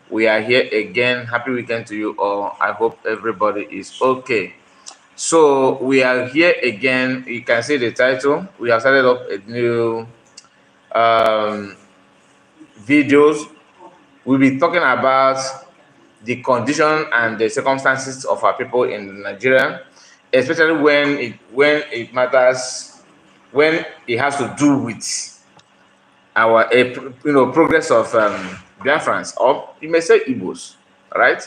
We are here again. Happy weekend to you all. I hope everybody is okay. So we are here again. You can see the title. We have started up a new um, videos. We'll be talking about the condition and the circumstances of our people in Nigeria, especially when it matters, when it has to do with our progress of Biafrans, or you may say Igbos, right?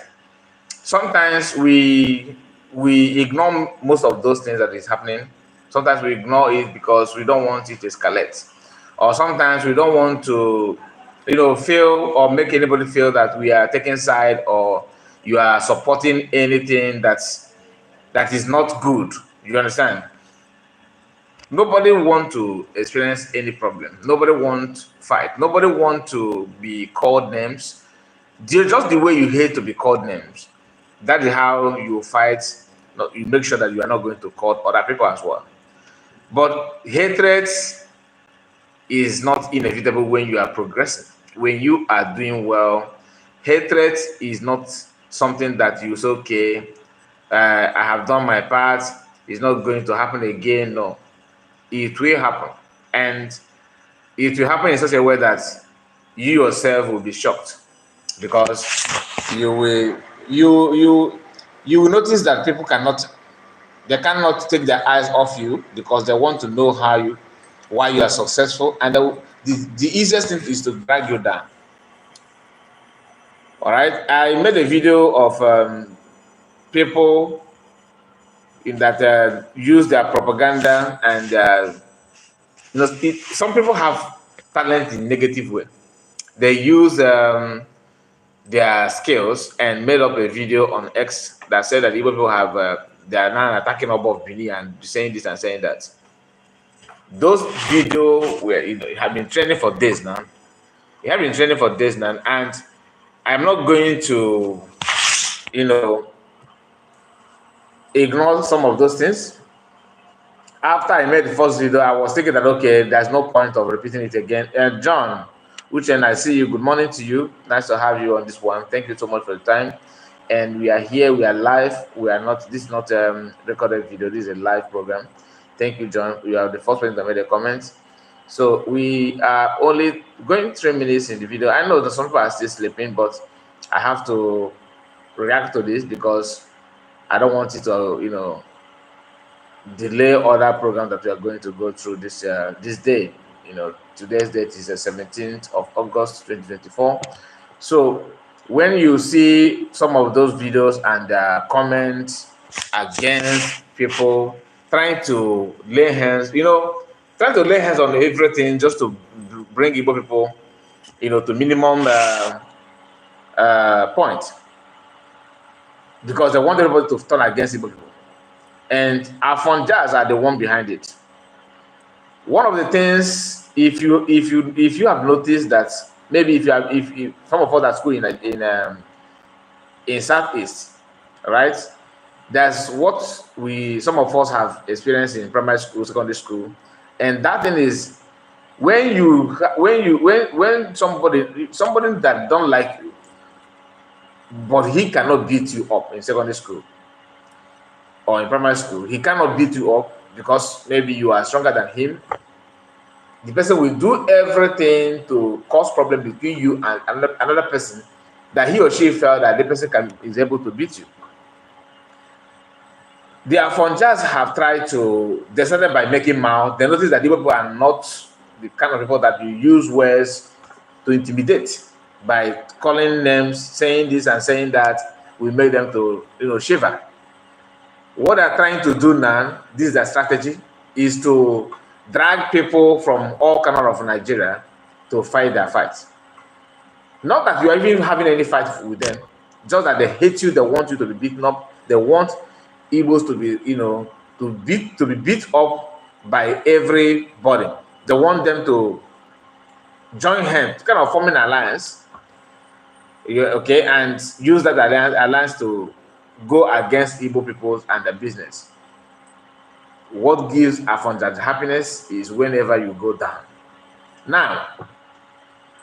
Sometimes we ignore most of those things that is happening. Sometimes we ignore it because we don't want it to escalate, or sometimes we don't want to, feel or make anybody feel that we are taking side or you are supporting anything that is not good. You understand? Nobody want to experience any problem. Nobody want fight. Nobody want to be called names. Just the way you hate to be called names, that is how you fight. You make sure that you are not going to call other people as well. But hatred is not inevitable when you are progressing. When you are doing well, hatred is not something that you say, okay, I have done my part. It's not going to happen again. No, it will happen, and it will happen in such a way that you yourself will be shocked, because you will you will notice that people cannot take their eyes off you, because they want to know why you are successful, and the easiest thing is to drag you down. All right, I made a video of people in that use their propaganda, and some people have talent in negative way. They use their skills and made up a video on X that said that Igbo people they are now attacking Oba of Bini and saying this and saying that. Those videos have been trending for days now. It have been trending for days now, and I'm not going to, ignore some of those things. After I made the first video, I was thinking that, okay, there's no point of repeating it again. And John, Uchen, I see you. Good morning to you. Nice to have you on this one. Thank you so much for the time. And we are here. We are live. We are not. This is not recorded video. This is a live program. Thank you, John. You are the first person that made a comment. So we are only going 3 minutes in the video. I know that some people are still sleeping, but I have to react to this because I don't want it to, delay other programs that we are going to go through this day. Today's date is the 17th of August 2024. So when you see some of those videos and comments against people trying to lay hands, trying to lay hands on everything just to bring Igbo people, to minimum point, because they want everybody to turn against Igbo people. And Afonjas are the one behind it. One of the things, if you have noticed that maybe if some of us at school in Southeast, right? That's what some of us have experienced in primary school, secondary school, and that thing is when somebody that don't like you, but he cannot beat you up in secondary school or in primary school, he cannot beat you up because maybe you are stronger than him. The person will do everything to cause problem between you and another person that he or she felt that the person is able to beat you. The Afonjas have tried to, they started by making mouth. They noticed that the people are not the kind of people that you use words to intimidate by calling names, saying this and saying that, will make them to shiver. What they're trying to do now, this is their strategy, is to drag people from all corners of Nigeria to fight their fights. Not that you are even having any fight with them, just that they hate you, they want you to be beaten up, they want Igbos to be, to be beat up by everybody. They want them to join hands, kind of forming an alliance, okay, and use that alliance to go against Igbo peoples and their business. What gives Afonja happiness is whenever you go down. Now,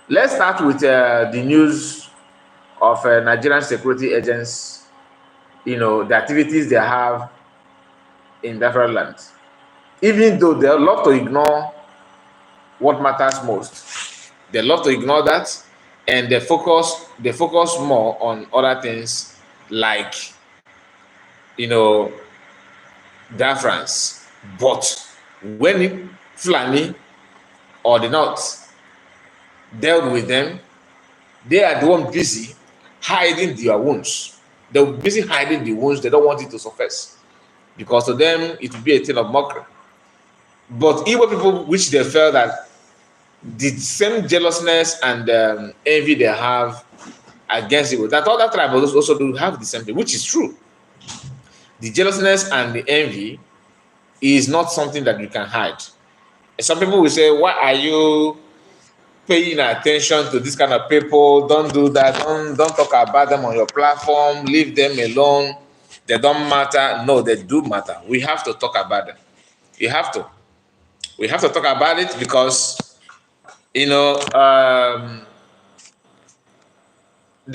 Let's start with the news of Nigerian security agents, the activities they have in Biafra land. Even though they love to ignore what matters most, they love to ignore that, and they focus more on other things like Biafrans. But when Fulani or the North dealt with them, they are the one busy hiding their wounds. They're busy hiding the wounds. They don't want it to surface because to them it will be a thing of mockery. But Igbo people, which they felt that the same jealousness and envy they have against Igbo, that other tribes also do have the same thing, which is true. The jealousness and the envy is not something that you can hide. Some people will say, why are you paying attention to this kind of people? Don't do that. Don't talk about them on your platform. Leave them alone. They don't matter. No, they do matter. We have to talk about them. You have to. We have to talk about it because, there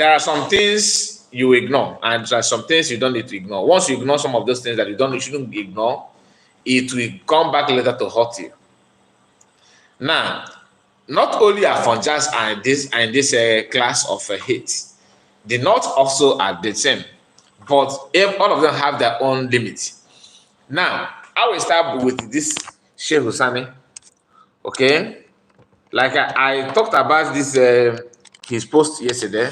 are some things you ignore, and there are some things you don't need to ignore. Once you ignore some of those things that you shouldn't ignore, it will come back later to hurt you. Now, not only are Fonjas in this class of hate, the North also are the same, but all of them have their own limit. Now, I will start with this Sheikh Husani. Okay, like I talked about this his post yesterday,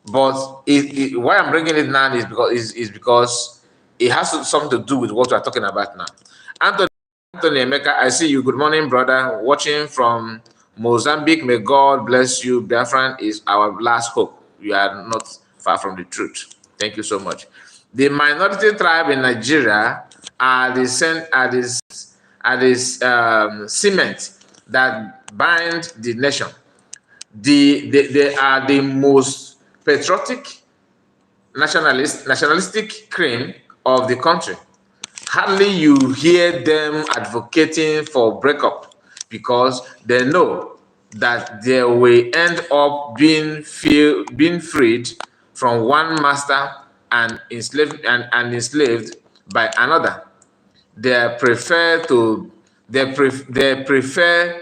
but why I'm bringing it now is because it has something to do with what we're talking about now. Anthony Emeka, I see you. Good morning, brother. Watching from Mozambique. May God bless you. Biafran is our last hope. You are not far from the truth. Thank you so much. The minority tribe in Nigeria are the cement that bind the nation. They are the most patriotic, nationalistic cream of the country. Hardly you hear them advocating for breakup because they know that they will end up being freed from one master and enslaved by another. They prefer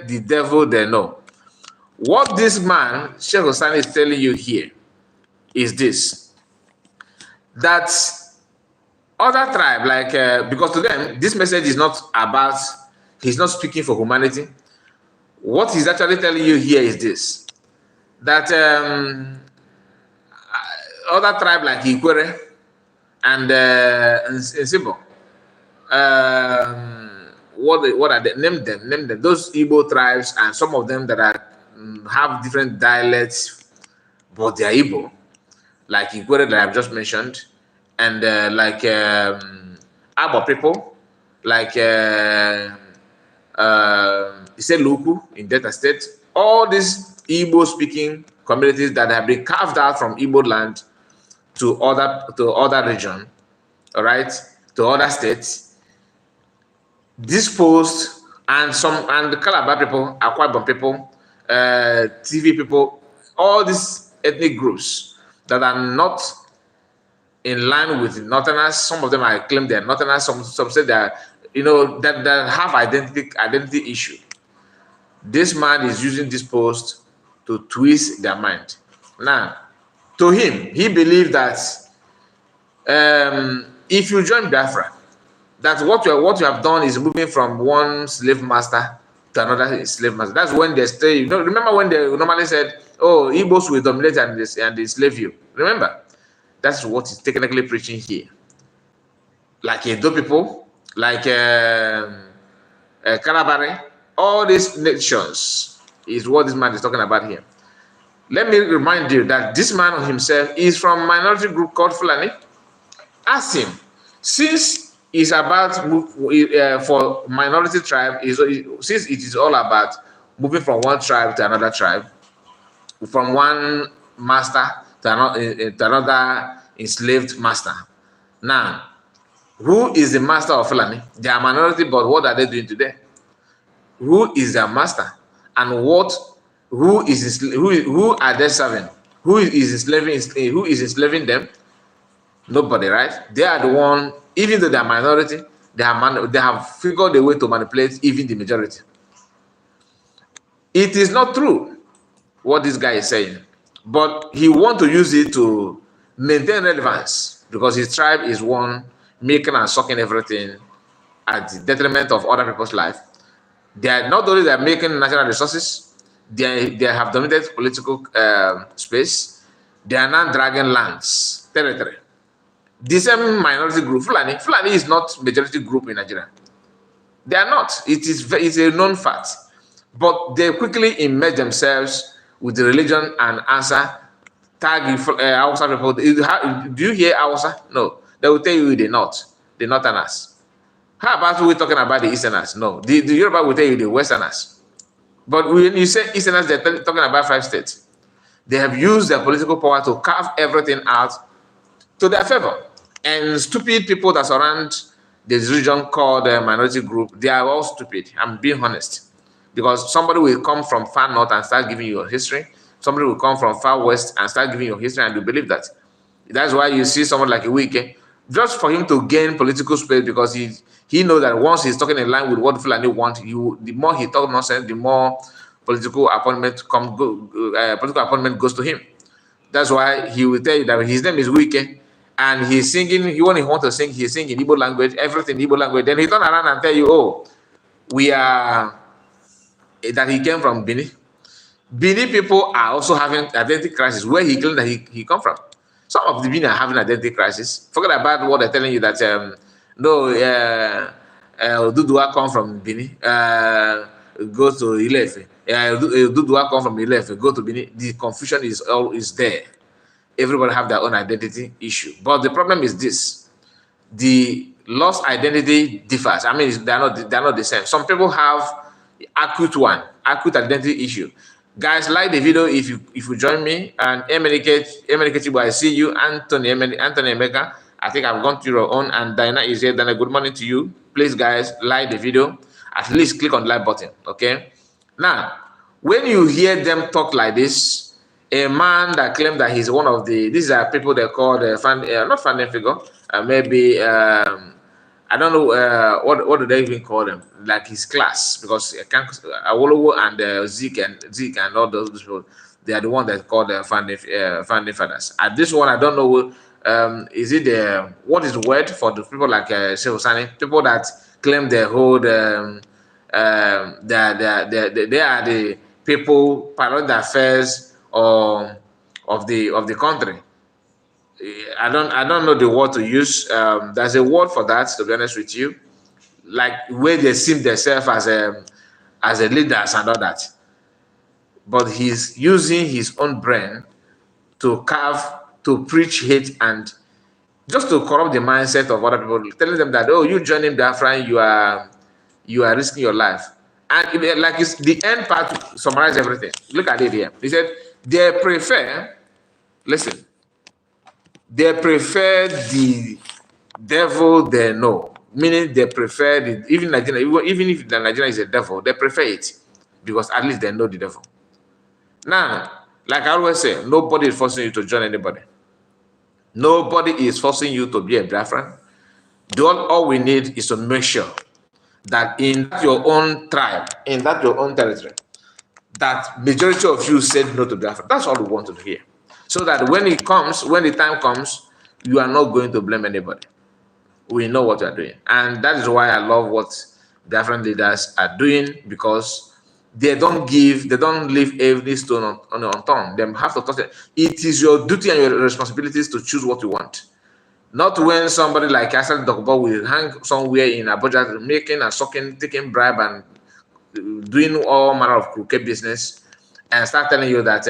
the devil they know. What this man, Sheikh Hussain, is telling you here is this: that other tribe, like because to them, this message is not about, he's not speaking for humanity. What he's actually telling you here is this: that other tribe like Ikwere and Nsibo, what are they? Name them. Those Igbo tribes, and some of them that are have different dialects, but they are Igbo, like Ikwere that I've just mentioned, and like Abo people, like Iseluku in Delta State. All these Igbo-speaking communities that have been carved out from Igbo land to other region, all right, to other states. This post and the Calabar people, Akwa Ibom people, TV people, all these ethnic groups that are not in line with Northerners. Some of them I claim they're Northerners. Some say that that have identity issue. This man is using this post to twist their mind. Now, to him, he believed that if you join Biafra, that what you have done is moving from one slave master to another slave master. That's when they stay. Remember when they normally said, "Oh, Igbos will dominate and enslave you." Remember, that's what he's technically preaching here. Like Edo people, like Kalabari, all these nations is what this man is talking about here. Let me remind you that this man himself is from a minority group called Fulani. Ask him, since it's about for minority tribe, since it is all about moving from one tribe to another tribe, from one master to another enslaved master. Now, who is the master of Fulani? They are minority, but what are they doing today? Who is their master? And who are they serving? Who is enslaving them? Nobody, right? They are the one, even though they are minority, they have figured a way to manipulate even the majority. It is not true what this guy is saying, but he wants to use it to maintain relevance because his tribe is one making and sucking everything at the detriment of other people's life. They are not only they're making natural resources, they have dominated political space. They are now dragging lands, territory. The same minority group, Fulani is not majority group in Nigeria. They are not. It's a known fact. But they quickly immerse themselves with the religion and answer, tag Hausa people. Do you hear Hausa? No. They will tell you they're not. The Northerners. How about we talking about the Easterners? No. The Yoruba will tell you the Westerners. But when you say Easterners, they're talking about 5 states. They have used their political power to carve everything out to their favor. And stupid people that surround this region called a minority group, they are all stupid. I'm being honest. Because somebody will come from far north and start giving you a history. Somebody will come from far west and start giving you a history, and you believe that. That's why you see someone like Wike, just for him to gain political space, because he knows that once he's talking in line with what Fulani want, the more he talks nonsense, the more political appointment goes to him. That's why he will tell you that his name is Wike, and he's singing. When he wants to sing, he's singing Igbo language, everything Igbo language. Then he turn around and tell you, "Oh, we are." That he came from Benin. Benin people are also having identity crisis where he claimed that he come from. Some of the Benin are having identity crisis. Forget about what they're telling you that Dudua come from Benin, go to Ilefe. Dudua come from Ilefe, go to Benin. The confusion is there. Everybody have their own identity issue. But the problem is this: the lost identity differs. I mean, they're not the same. Some people have acute identity issue. Guys, like the video if you join me. And Emenike, I see you. Anthony Emeka, I think I've gone through your own. And Diana is here. Diana, good morning to you. Please, guys, like the video. At least click on the like button. Okay. Now, when you hear them talk like this, a man that claimed that he's one of these are people they call not founding figure, maybe I don't know what do they even call them, like his class, because Awolowo and Zeke and all those people, they are the ones that call the founding fathers. At this one, I don't know. Is it what is the word for the people like Sheikh Sani, people that claim they hold they are the people parallel the affairs of the country. I don't know the word to use. There's a word for that, to be honest with you, like where they see themselves as a leaders and all that. But he's using his own brain to preach hate and just to corrupt the mindset of other people, telling them that, oh, you joining Biafran, you are risking your life. And like it's the end part to summarize everything. Look at it here. He said they prefer, listen, they prefer the devil they know, meaning they prefer even Nigeria, even if the Nigeria is a devil, they prefer it because at least they know the devil. Now, like I always say, nobody is forcing you to join anybody. Nobody is forcing you to be a Biafran. All we need is to make sure that in your own tribe, in that your own territory, that majority of you said no to Biafra. That's all we want to hear. So that when the time comes, you are not going to blame anybody. We know what we are doing. And that is why I love what Biafran leaders are doing, because they don't leave every stone unturned. They have to touch it. It is your duty and your responsibilities to choose what you want. Not when somebody like Asad Dokbo will hang somewhere in Abuja, making and sucking, taking bribe and doing all manner of crooked business, and start telling you that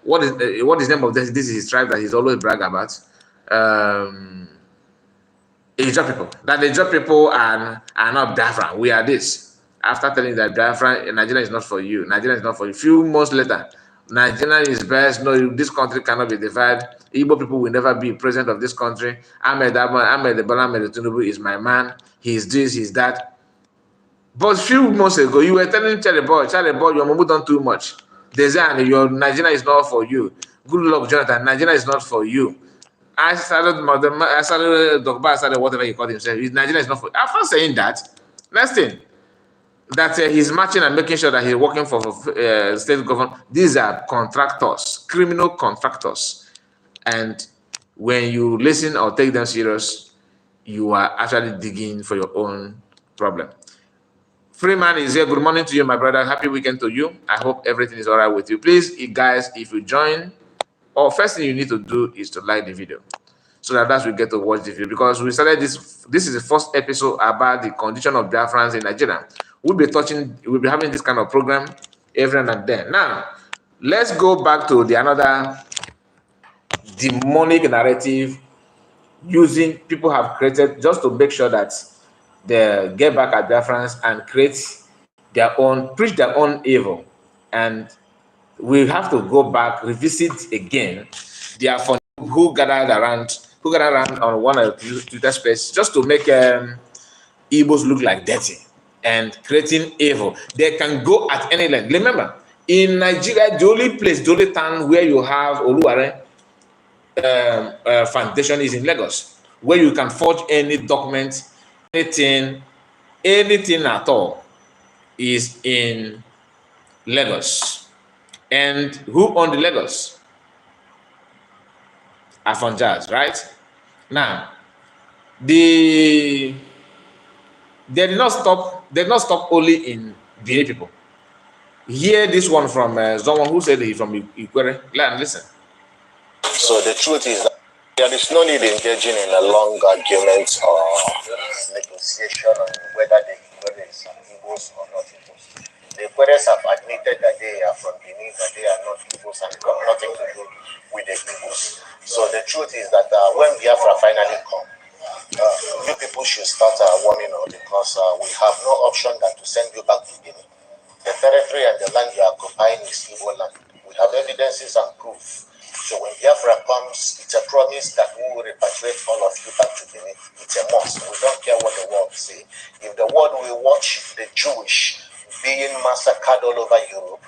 what is the name of this? This is his tribe that he's always brag about. They drop people. That they drop people and are not Biafran. We are this. After telling that Biafran, Nigeria is not for you. Nigeria is not for you. Few months later, Nigeria is best. No, this country cannot be divided. Igbo people will never be president of this country. Ahmed Tinubu is my man. He's this, he's that. But a few months ago, you were telling Charlie boy, your mom done too much. Design, your Nigeria is not for you. Good luck, Jonathan. Nigeria is not for you. I started Dr. I started whatever he called himself. Nigeria is not for you. After saying that, next thing, that he's matching and making sure that he's working for state government. These are contractors, criminal contractors. And when you listen or take them serious, you are actually digging for your own problem. Freeman is here. Good morning to you, my brother. Happy weekend to you. I hope everything is all right with you. Please, guys, if you join, first thing you need to do is to like the video, so that we get to watch the video, because we started this. This is the first episode about the condition of Biafrans in Nigeria. We'll be having this kind of program every now and then. Now, let's go back to the another demonic narrative using people have created just to make sure that they get back at Biafrans and preach their own evil. And we have to go back, revisit again their who gathered around on one of the Twitter space just to make Igbos look like dirty and creating evil. They can go at any length. Remember, in Nigeria, the only town where you have Oluware foundation is in Lagos, where you can forge any document, anything at all is in Lagos. And who owned the Lagos? Afonjas, right? Now, they did not stop only in Benin people. Hear this one from someone who said he's from Ikwere. Listen. So the truth is that there is no need engaging in a long argument or negotiation on whether the Ikwere are Igbos or not Igbos. The Ikweres have admitted that they are from Benin, that they are not Igbos, and got nothing to do with the Igbos. So the truth is that when Biafra finally come, you people should start warming up, because we have no option than to send you back to Benin. The territory and the land you are occupying is Igbo land. We have evidences and proof. So when Biafra comes, it's a promise that we will repatriate all of you back to Benin. It's a must. We don't care what the world say. If the world will watch the Jewish being massacred all over Europe,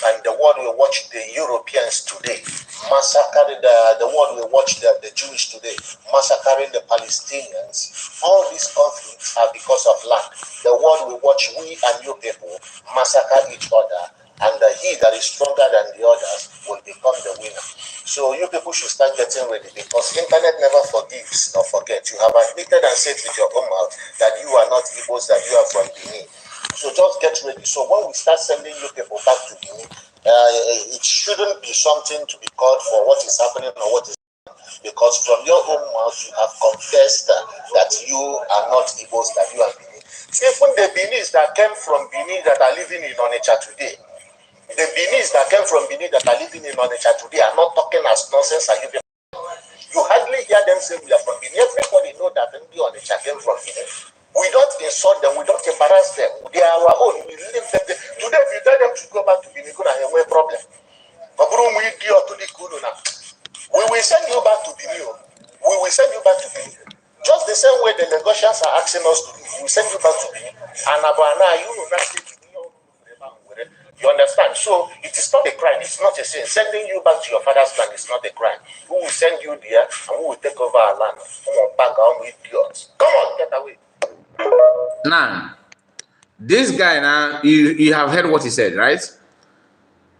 and the world will watch the Europeans today massacring the world will watch the Jewish today massacring the Palestinians, all these conflicts are because of land. The world will watch we and you people massacre each other, and he that is stronger than the others will become the winner. So you people should start getting ready, because internet never forgives nor forgets. You have admitted and said with your own mouth that you are not Igbos, that you are from Benin. So just get ready. So when we start sending you people back to Benin, it shouldn't be something to be called for what is happening or what is happening, because from your own mouth you have confessed that you are not Igbos, that you are Benin. Even the Benis that came from Benin that are living in Onitsha today, the Benis that came from Benin that are living in Onitsha today are not talking as nonsense as you hardly hear them say we are from Benin. Everybody know that the Onitsha came from Benin. We don't insult them, we don't embarrass them. They are our own. We leave them there. Today, if you tell them to go back to Benin, we have a problem. We will send you back to Benin. We will send you back to Benin. Just the same way the Lagosians are asking us to do. We will send you back to Benin. And you understand? So it is not a crime. It's not a sin. Sending you back to your father's land is not a crime. We will send you there and we will take over our land. Come on, get away. Now, this guy now, you have heard what he said, right?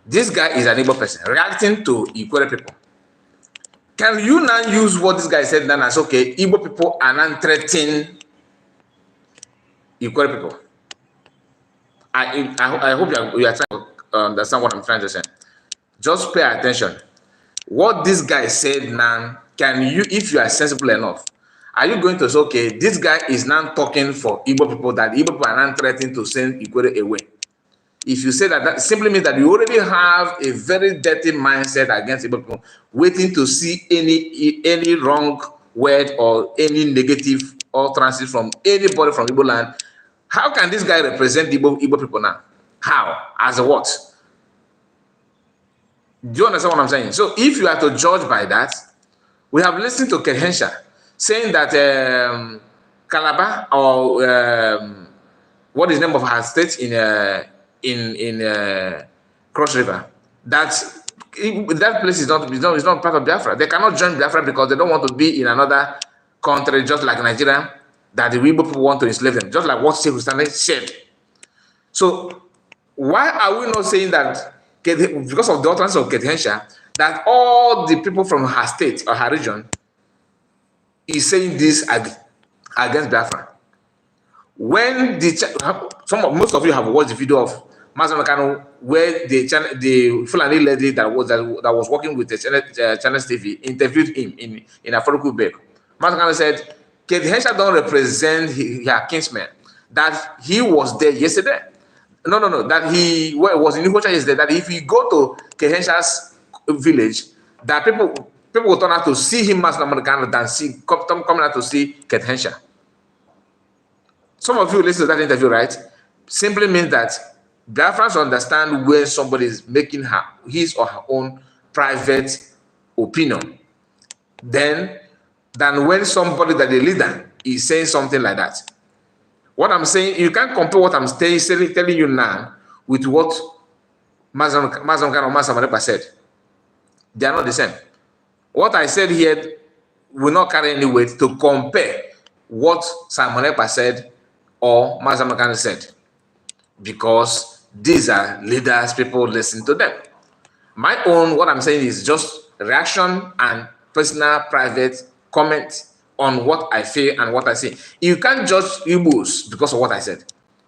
This guy is an Igbo person reacting to Ikwere people. Can you now use what this guy said now as, okay, Igbo people are now threatening Ikwere people? I hope you are trying to understand what I'm trying to say. Just pay attention. What this guy said now, can you, if you are sensible enough, are you going to say, okay, this guy is now talking for Igbo people, that Igbo people are now threatening to send Ikwere away? If you say that, that simply means that you already have a very dirty mindset against Igbo people, waiting to see any wrong word or any negative utterances from anybody from Igbo land. How can this guy represent Igbo people now? How? As a what? Do you understand what I'm saying? So if you are to judge by that, we have listened to Kehensha saying that Calabar or what is the name of her state in Cross River? That place is not part of Biafra. They cannot join Biafra because they don't want to be in another country, just like Nigeria, that the Igbo people want to enslave them, just like what Sheikh Hussein said. So why are we not saying that because of the utterance of Ketensha, that all the people from her state or her region is saying this against Biafra? When most of you have watched the video of Mazen Kano, where the Fulani lady that was working with the Channels TV interviewed him in Afroku Bek. Mazen Kano said, Ketensha don't represent her kinsman, that he was there yesterday. No, that he was in Ihocha yesterday, that if you go to Ketensha's village, that people will turn out to see him as Kano than coming out to see Ketensha. Some of you listen to that interview, right? Simply means that Biafrans understand when somebody is making his or her own private opinion, than when somebody that the leader is saying something like that. What I'm saying, you can't compare what I'm telling you now with what Mazam Khan or Mazam said. They are not the same. What I said here will not carry any weight to compare what Simon said or Mazam Khan said, because these are leaders, people listen to them. My own, what I'm saying is just reaction and personal, private comment on what I feel and what I say. You can't judge Igbos because of what I said.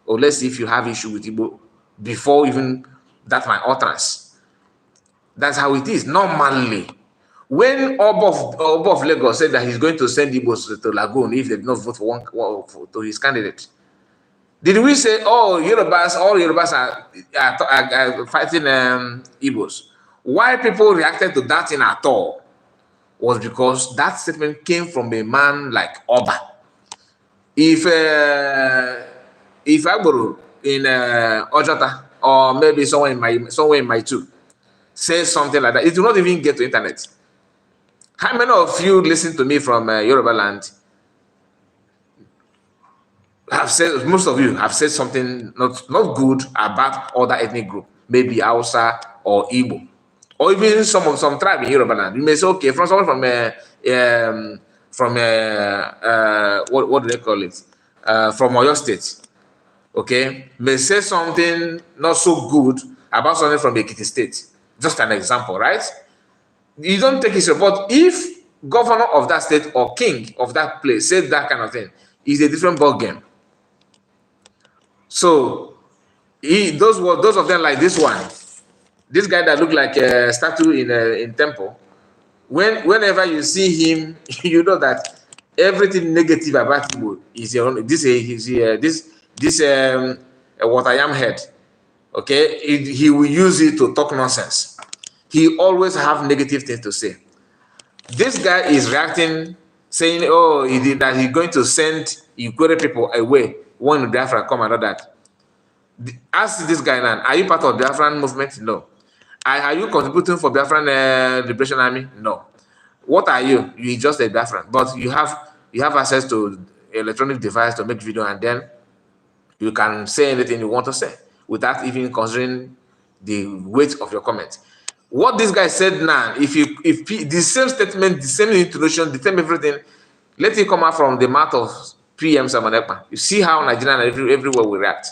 Or let's see if you have issue with Igbo before even that my utterance. That's how it is. Normally, when Oba of Lagos said that he's going to send Igbos to Lagoon if they did not vote for his candidate, did we say, oh, all Yorubas are fighting Igbos? Why people reacted to that thing at all was because that statement came from a man like Oba. If Agboro in Ojota or maybe somewhere in my two says something like that, it will not even get to internet. How many of you listen to me from Yoruba land have said, most of you have said something not good about other ethnic group, maybe Hausa or Igbo, or even some tribe in Yoruba land? You may say, okay, from someone what do they call it? From Oyo State, okay, may say something not so good about something from Ekiti State. Just an example, right? You don't take his report. If governor of that state or king of that place said that kind of thing, it's a different ball game. So those of them like this one, this guy that looked like a statue in temple. Whenever you see him, you know that everything negative about Igbo is your own. This what I am head. Okay, he will use it to talk nonsense. He always have negative things to say. This guy is reacting, saying, "Oh, he's going to send Ikwere people away when Biafra come and all that." Ask this guy now: are you part of the Biafran movement? No. Are you contributing for Biafran Liberation Army? No. What are you? You're just a Biafran, but you have access to electronic device to make video, and then you can say anything you want to say without even considering the weight of your comment. What this guy said now, if the same statement, the same intonation, the same everything, let it come out from the mouth of PM Samanepa. You see how Nigerian everywhere we react.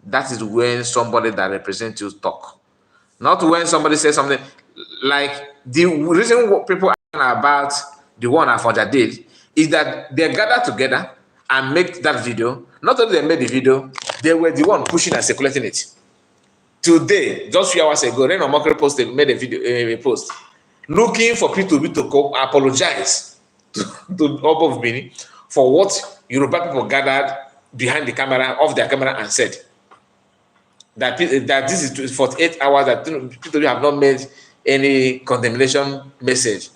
That is when somebody that represents you talk. Not when somebody says something like the reason what people are about the one Afonja did is that they gathered together and make that video. Not only they made the video, they were the one pushing and circulating it. Today, just a few hours ago, Reno Mokere made a post looking for P2B to go apologize to Oba of Bini for what Yoruba people gathered behind the camera, off their camera, and said that this is 48 hours that P2B have not made any condemnation message.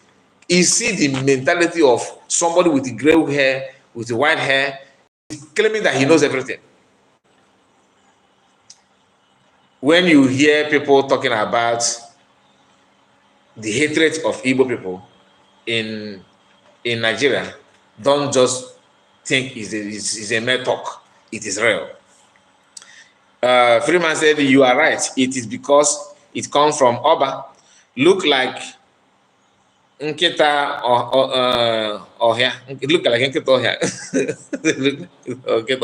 You see the mentality of somebody with the gray hair, with the white hair, claiming that he knows everything. When you hear people talking about the hatred of Igbo people in Nigeria, don't just think it's a mere talk. It is real. Freeman said, you are right. It is because it comes from Oba. Look like Nkita or here. It look like Nkita or here. Okay,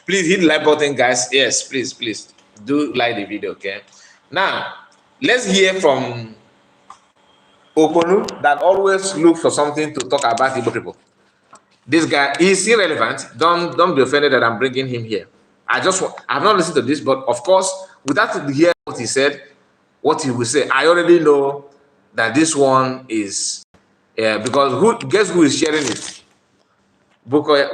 please hit the like button, guys. Yes, please do like the video, okay? Now, let's hear from Okonu that always look for something to talk about Igbo people. This guy is irrelevant. Don't be offended that I'm bringing him here. I've not listened to this, but of course, without hearing what he said, what he will say, I already know that this one is because guess who is sharing it? Bukoye.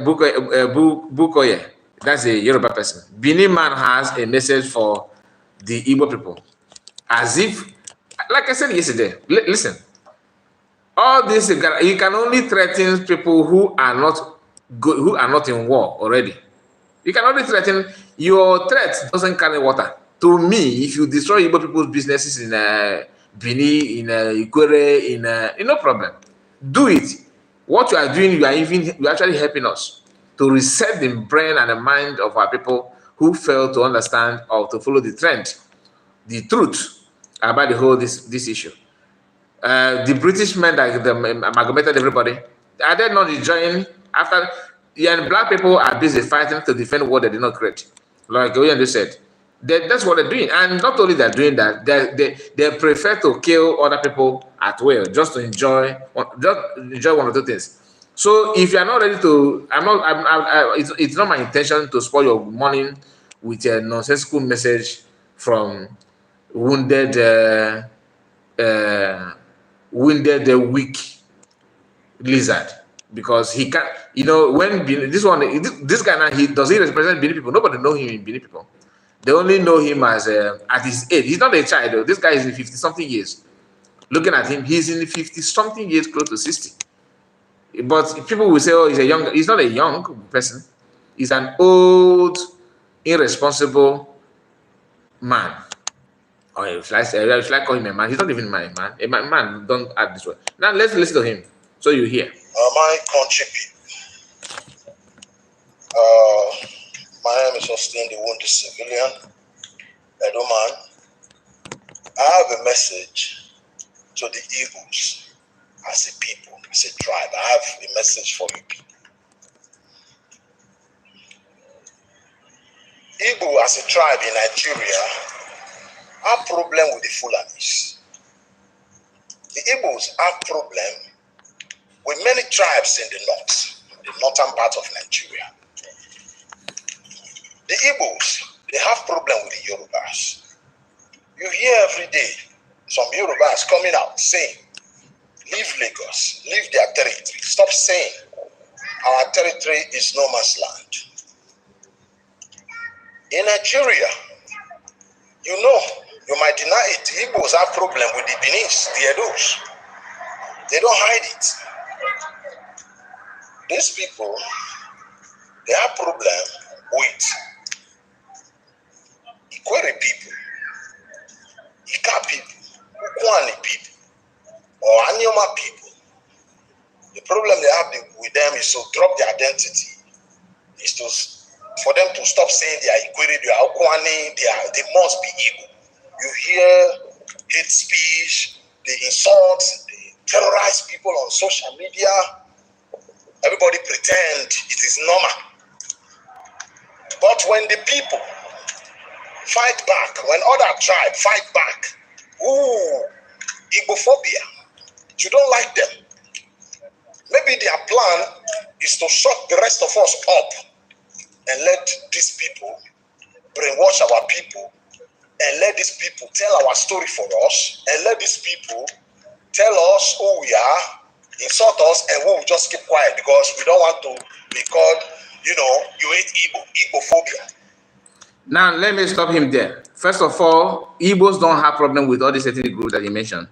That's a Yoruba person. Bini man has a message for the Igbo people, as if, like I said yesterday. Listen, all this you can only threaten people who are not good, who are not in war already. You can only threaten. Your threat doesn't carry water. To me, if you destroy Igbo people's businesses in Bini, in Ikwere, in no problem, do it. What you are doing, you are actually helping us to reset the brain and the mind of our people who fail to understand or to follow the trend, the truth about the whole this issue. The British men that amalgamated everybody, are they not enjoying after? And black people are busy fighting to defend what they did not create. Like Oyendi said, that's what they're doing. And not only they're doing that, they prefer to kill other people at will, just to enjoy one or two things. So if you are not ready to, it's not my intention to spoil your morning with a nonsensical message from wounded, weak lizard, because he can't. You know, when this guy now, does he represent Bini people? Nobody know him in Bini people. They only know him as at his age. He's not a child though. This guy is in 50-something years. Looking at him, he's in 50-something years, close to 60. But people will say, "Oh, he's not a young person. He's an old, irresponsible man." Or should I call him a man? He's not even my man. A man don't act this way. Now let's listen to him, so you hear. My country people, my name is Austin, the wounded civilian, Edo man. I have a message to the Igbos as a people, as a tribe. I have a message for you people. Igbo as a tribe in Nigeria have problem with the Fulanis. The Igbos have problem with many tribes in the northern part of Nigeria. The Igbos, they have problem with the Yorubas. You hear every day some Yorubas coming out saying, leave Lagos, leave their territory. Stop saying our territory is no man's land. In Nigeria, you know, you might deny it, the Igbos have problem with the Benis, the Edos. They don't hide it. These people, they have problem with Ikwere people, Ika people, Ukwani people, or Anyoma people. The problem they have with them is to drop their identity, for them to stop saying they are Ikwere, they are Ukwani, they must be Igbo. You hear hate speech, they insult, they terrorize people on social media. Everybody pretend it is normal. But when the people fight back, when other tribes fight back, Igbophobia, you don't like them. Maybe their plan is to shut the rest of us up and let these people brainwash our people, and let these people tell our story for us, and let these people tell us who we are, insult us, and we will just keep quiet because we don't want to be called, you hate Igbo, Igbophobia. Now, let me stop him there. First of all, Igbos don't have problem with all these ethnic groups that you mentioned.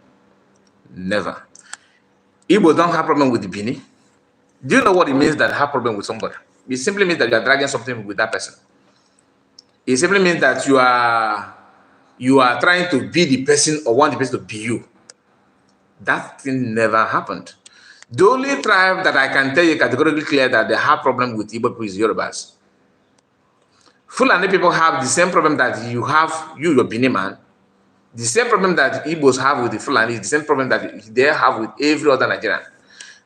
Never. Igbos don't have problem with the Bini. Do you know what it means that have problem with somebody? It simply means that you are dragging something with that person. It simply means that you are trying to be the person or want the person to be you. That thing never happened. The only tribe that I can tell you categorically clear that they have problem with Igbo people is Yorubas. Fulani people have the same problem that you have, your Bini man. The same problem that Igbos have with the Fulani is the same problem that they have with every other Nigerian.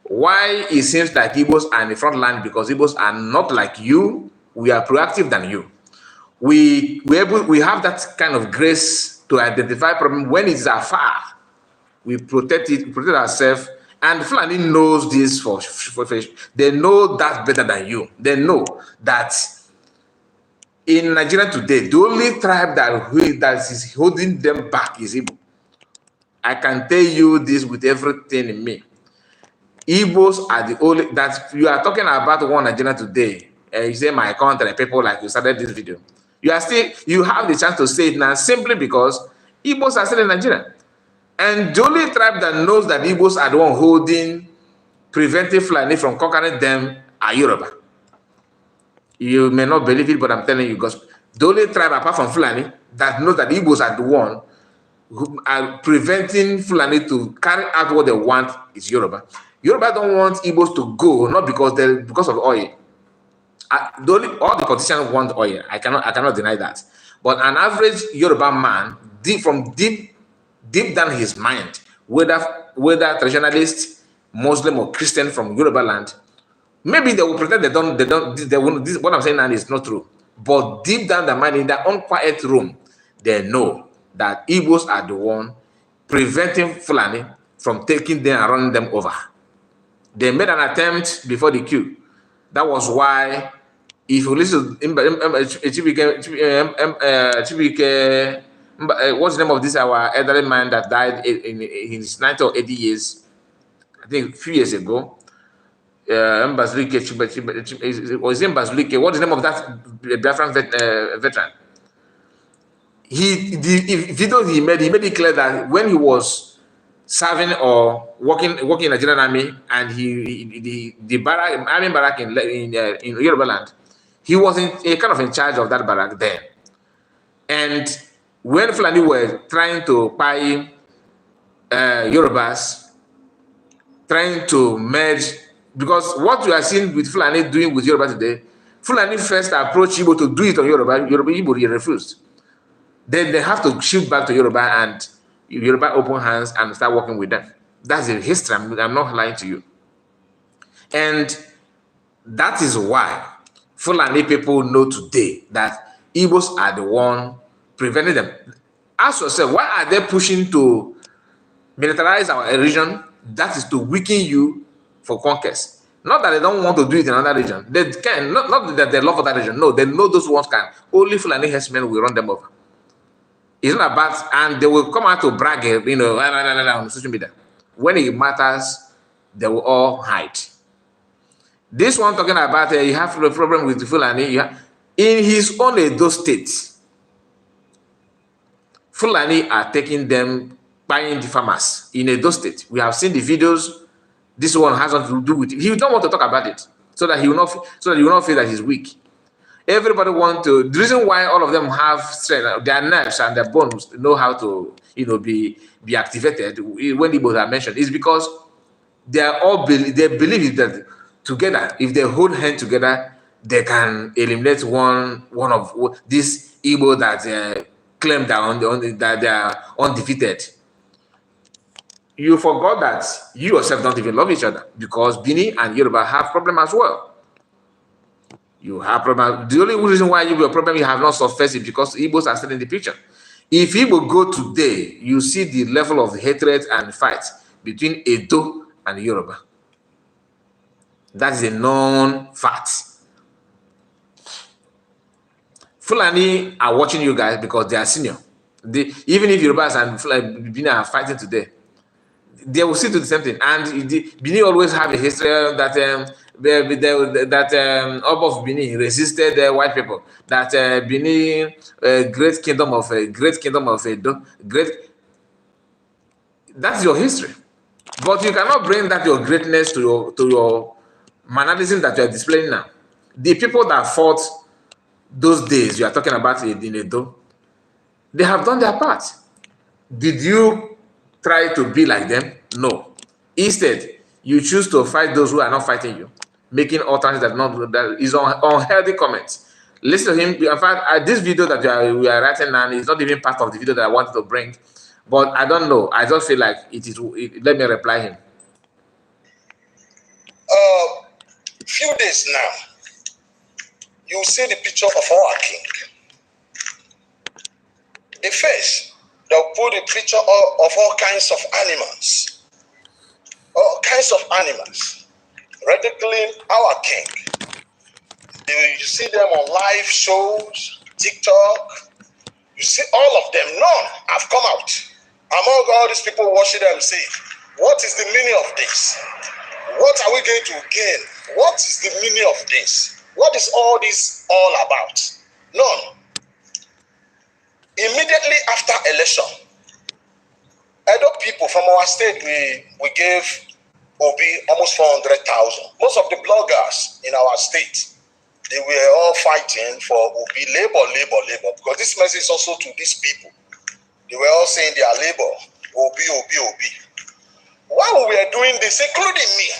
Why it seems like Igbos are in the front line? Because Igbos are not like you. We are proactive than you. We have that kind of grace to identify problem when it's afar. We protect ourselves, and Fulani knows this for they know that better than you. They know that in Nigeria today, the only tribe that is holding them back is Igbo. I can tell you this with everything in me. Igbos are the only, that you are talking about one Nigeria today. You say my country, people, like you started this video. You have the chance to say it now simply because Igbos are still in Nigeria. And the only tribe that knows that Igbos are the one preventing Fulani from conquering them are Yoruba. You may not believe it, but I'm telling you, because the only tribe apart from Fulani that knows that Igbos are the one who are preventing Fulani to carry out what they want is Yoruba. Yoruba don't want Igbos to go, not because of oil. All the politicians want oil. I cannot deny that. But an average Yoruba man, from deep down his mind, whether traditionalist, Muslim or Christian from Yoruba land, maybe they will pretend they won't, this, what I'm saying now is not true. But deep down their mind, in their own quiet room, they know that Igbos are the one preventing Fulani from taking them and running them over. They made an attempt before the coup. That was why, if you listen to Chibike, what's the name of this, our elderly man that died in his 90 or 80 years, I think a few years ago, Mbazulike, was it Mbazulike? What's the name of that Biafran veteran? The video he made it clear that when he was serving or working in Nigerian army, and the army barrack in Yoruba land, he was kind of in charge of that barrack then. And when Fulani were trying to buy Yorubas, trying to merge, because what we are seeing with Fulani doing with Yoruba today, Fulani first approached Igbo to do it on Yoruba. Igbo refused. Then they have to shift back to Yoruba, and Yoruba open hands and start working with them. That's the history. I'm not lying to you. And that is why Fulani people know today that Igbos are the one preventing them. Ask yourself, why are they pushing to militarize our region? That is to weaken you for conquest. Not that they don't want to do it in another region. They can. Not that they love that region. No, they know those ones can. Only Fulani herdsmen will run them over. It's not about, and they will come out to brag, on social media. When it matters, they will all hide. This one talking about you have a problem with the Fulani. In his own Edo state, Fulani are taking them, buying the farmers in Edo state. We have seen the videos. This one has nothing to do with it. He don't want to talk about it, so that you will not feel that he's weak. Everybody want to. The reason why all of them have strength, their nerves and their bones know how to, be activated when the both are mentioned, is because they believe that together, if they hold hands together, they can eliminate one of this Igbo that claim that they are undefeated. You forgot that you yourself don't even love each other, because Bini and Yoruba have problem as well. You have problem. The only reason why you have a problem you have not surfaced is because Igbos are still in the picture. If Igbo go today, you see the level of hatred and fight between Edo and Yoruba. That is a known fact. Fulani are watching you guys because they are senior. Even if Yorubas and Bini are fighting today, they will still do the same thing. And Bini always have a history that Oba of Bini resisted the white people. That Bini, great kingdom of Edo, that's your history. But you cannot bring that your greatness to your mannerism that you are displaying now. The people that fought those days you are talking about in Edo, they have done their part. Did you try to be like them? No. Instead, you choose to fight those who are not fighting you, making alternatives that is unhealthy comments. Listen to him. In fact, this video that we are writing now is not even part of the video that I wanted to bring. But I don't know. I just feel like it is. Let me reply him. Few days now, you see the picture of our king. The face, they'll put a picture of all kinds of animals. All kinds of animals. Ridiculing our king. You see them on live shows, TikTok. You see all of them. None have come out. Among all these people watching them say, what is the meaning of this? What are we going to gain? What is the meaning of this? What is all this all about? None. Immediately after election, Edo people from our state, we gave Obi almost 400,000. Most of the bloggers in our state, they were all fighting for Obi labor, because this message is also to these people. They were all saying their labor, Obi. While we are doing this, including me,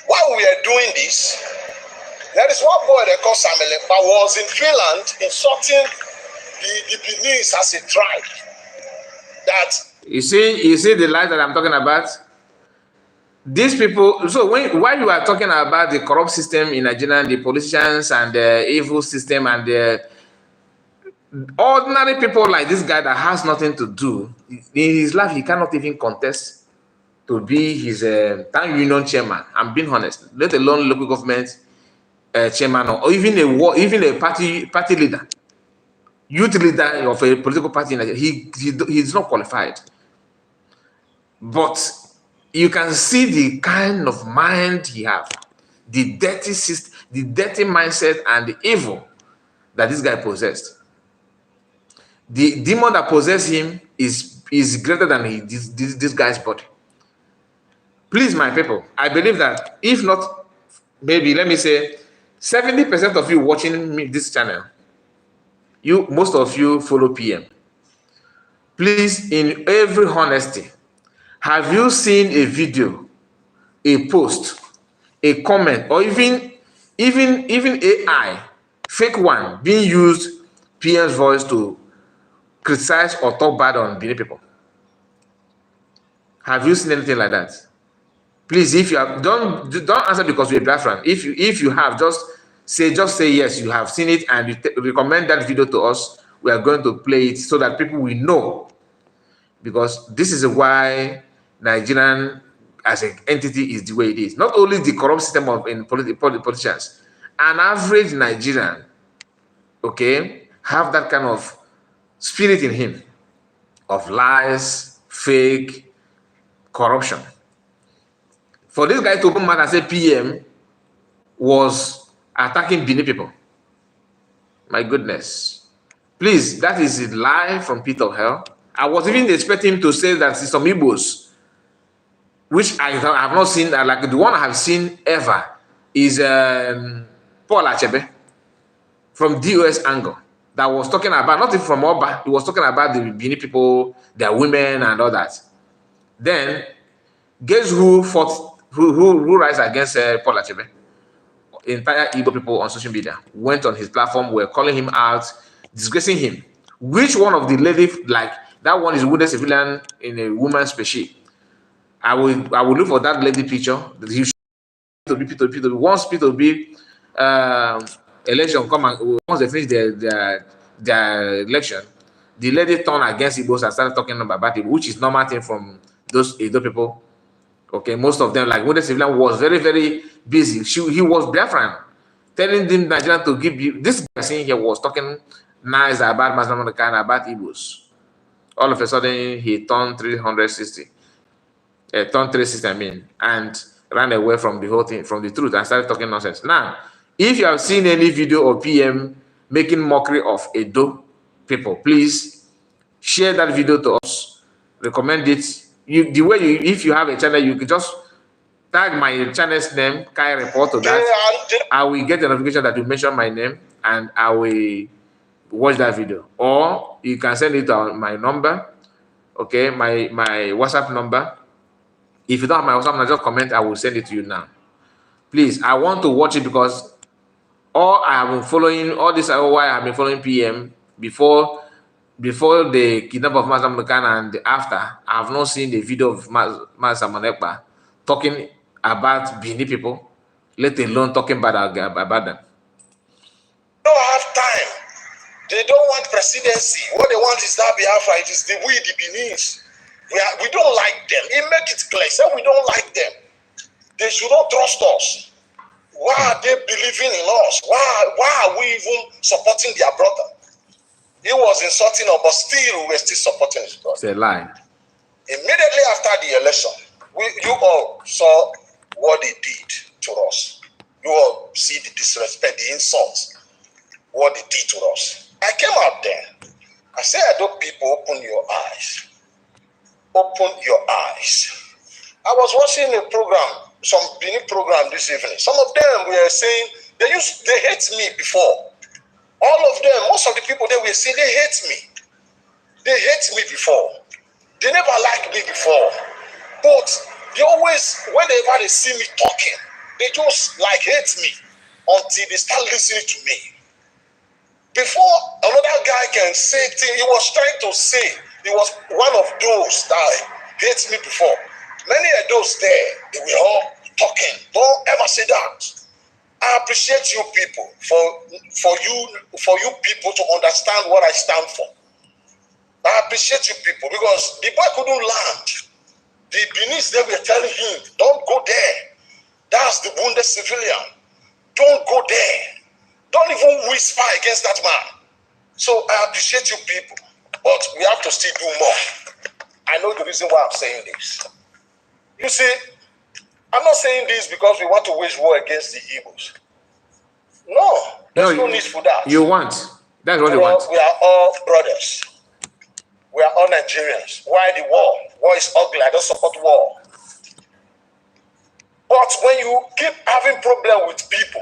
while we are doing this, there is one boy they call Samelepa was in Finland insulting the Beninese as a tribe. That you see the lies that I'm talking about. These people. So while you are talking about the corrupt system in Nigeria, the politicians and the evil system and the ordinary people like this guy that has nothing to do in his life, he cannot even contest to be his town union chairman. I'm being honest. Let alone local government chairman or even a party leader, youth leader of a political party. He's not qualified. But you can see the kind of mind he has, the dirty system, the dirty mindset, and the evil that this guy possessed. The demon that possessed him is greater than this guy's body. Please, my people, I believe that if not, maybe let me say 70% of you watching this channel, most of you follow PM. Please, in every honesty, have you seen a video, a post, a comment, or even AI, fake one, being used PM's voice to criticize or talk bad on Benin people? Have you seen anything like that? Please, if you have, don't answer because you're a Biafran. If you have, just say yes, you have seen it, and you recommend that video to us. We are going to play it so that people will know, because this is why Nigerian as an entity is the way it is. Not only the corrupt system of politicians, an average Nigerian, okay, have that kind of spirit in him of lies, fake, corruption. For this guy to open mouth and say PM was attacking Benin people, my goodness. Please, that is a lie from pit of hell. I was even expecting him to say that some Igbos, which I have not seen, like the one I have seen ever is Paul Achebe from DOS angle, that was talking about, not even from Oba, he was talking about the Benin people, their women and all that. Then, guess who fought? Who rise against Paul Achebe? Entire Igbo people on social media went on his platform, were calling him out, disgracing him. Which one of the ladies, like that one is wounded civilian in a woman's species? I will look for that lady picture. He should P2B. Once P2B election come and once they finish their election, the lady turned against Igbos and started talking about it, which is normal thing from those Edo people. Okay, most of them, like Wounded Civilian, was very, very busy. He was Biafran, telling them Nigerian to give you. This guy saying here was talking nice about Mazamaka and about Igbos. All of a sudden, he turned 360. Turned 360, I mean, and ran away from the whole thing, from the truth, and started talking nonsense. Now, if you have seen any video of PM making mockery of Edo people, please share that video to us. Recommend it. If you have a channel, you can just tag my channel's name, Kai report to that. I will get the notification that you mention my name, and I will watch that video. Or you can send it to my number, okay, my WhatsApp number. If you don't have my WhatsApp number, just comment. I will send it to you now. Please, I want to watch it because Or I have been following all this while I have been following PM before the kidnap of Master Mekan and after. I have not seen the video of Master Manekpa talking about Bini people, let alone talking about them. They don't have time. They don't want presidency. What they want is that Biafra. It is the Beninese. We don't like them. It make it clear. Say we don't like them. They should not trust us. Why are they believing in us? Why are we even supporting their brother? He was insulting us, but still we were still supporting his brother. It's a lie. Immediately after the election, you all saw what they did to us. You all see the disrespect, the insults, what they did to us. I came out there. I said, people, open your eyes. Open your eyes. I was watching a program, some Bini program this evening. Some of them were saying, they hate me before. All of them, most of the people they were saying, they hate me. They hate me before. They never liked me before. But they always, whenever they see me talking, they just like hate me until they start listening to me. Before another guy can say things, he was trying to say, he was one of those that hates me before. Many of those there, they were all talking. Don't ever say that. I appreciate you people for you people to understand what I stand for. I appreciate you people because the boy couldn't land. The Beninese, they were telling him, don't go there. That's the wounded civilian. Don't go there. Don't even whisper against that man. So I appreciate you people, but we have to still do more. I know the reason why I'm saying this. You see, I'm not saying this because we want to wage war against the Igbos. No, there's no need for that. You want. That's what you want. We are all brothers. We are all Nigerians. Why the war? War is ugly. I don't support war. But when you keep having problem with people,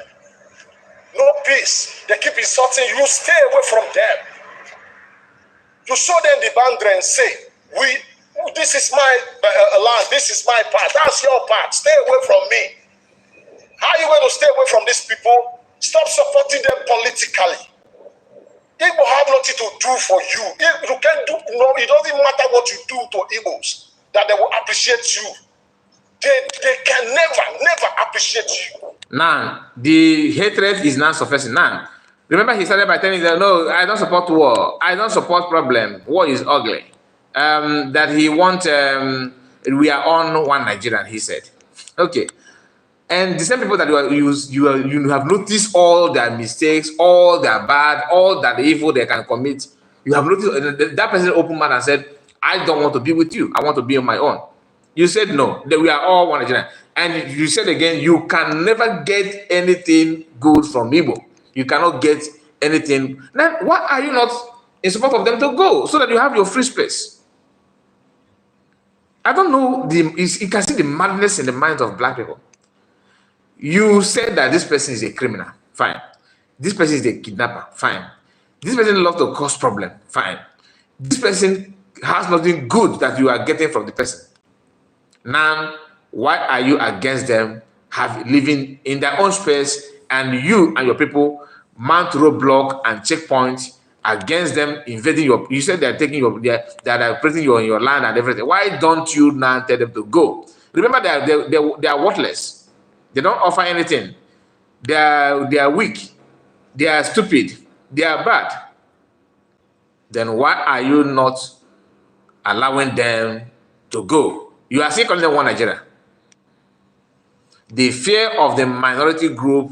no peace, they keep insulting you, stay away from them. You show them the boundary and say, this is my land, this is my part, that's your part, stay away from me. How are you going to stay away from these people? Stop supporting them politically. Igbo have nothing to do for you. You can't do, no, it doesn't matter what you do to Igbos, that they will appreciate you. They can never appreciate you. Now, the hatred is not sufficient. Now, remember he started by telling them, no, I don't support war. I don't support problem. War is ugly. That he wants, we are on one Nigerian, he said. Okay. And the same people that you have noticed all their mistakes, all their bad, all that evil they can commit. You have noticed that person opened mouth and said, I don't want to be with you. I want to be on my own. You said no, that we are all one Nigerian. And you said again, you can never get anything good from Igbo. You cannot get anything. Then why are you not in support of them to go so that you have your free space? I don't know. You can see the madness in the minds of black people. You said that this person is a criminal. Fine. This person is a kidnapper. Fine. This person loves to cause problem. Fine. This person has nothing good that you are getting from the person. Now, why are you against them living in their own space and you and your people mount roadblock and checkpoints against them invading you said they're taking that are operating your land and everything. Why don't you now tell them to go? Remember they are worthless. They don't offer anything. They are weak. They are stupid. They are bad. Then why are you not allowing them to go? You are still calling them one Nigeria. The fear of the minority group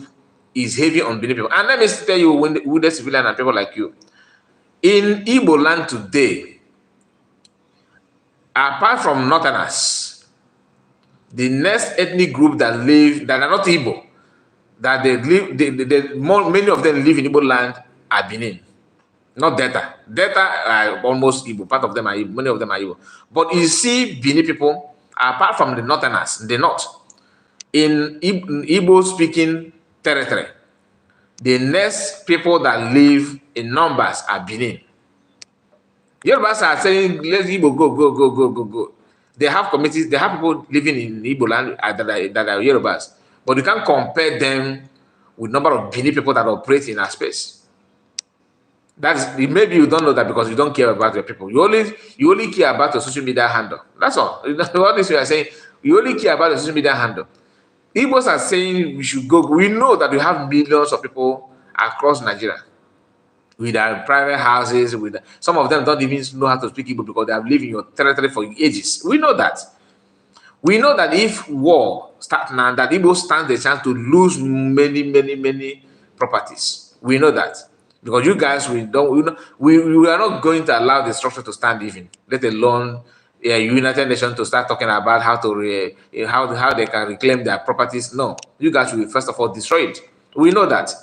is heavy on Benin people. And let me tell you, with the civilian and people like you, in Igbo land today, apart from Northerners, the next ethnic group that are not Igbo, that many of them live in Igbo land are Benin. Not Delta. Delta are almost Igbo. Part of them are Igbo. Many of them are Igbo. But you see Benin people, apart from the Northerners, the North, in Igbo-speaking territory, the next people that live in numbers are Benin. Yorubas are saying, let Igbo go. They have communities, they have people living in Igbo land that are Yorubas. But you can't compare them with number of Benin people that operate in our space. That's maybe you don't know that because you don't care about your people. You only care about your social media handle. That's all. All this we are saying, you only care about the social media handle. Igbos are saying we should go. We know that we have millions of people across Nigeria with their private houses. With some of them don't even know how to speak Igbo because they have lived in your territory for ages. We know that. We know that if war starts now, that Igbo stands the chance to lose many properties. We know that. Because you guys, we are not going to allow the structure to stand even, let alone United Nations to start talking about how to how they can reclaim their properties. No, you guys will first of all destroy it. We know that.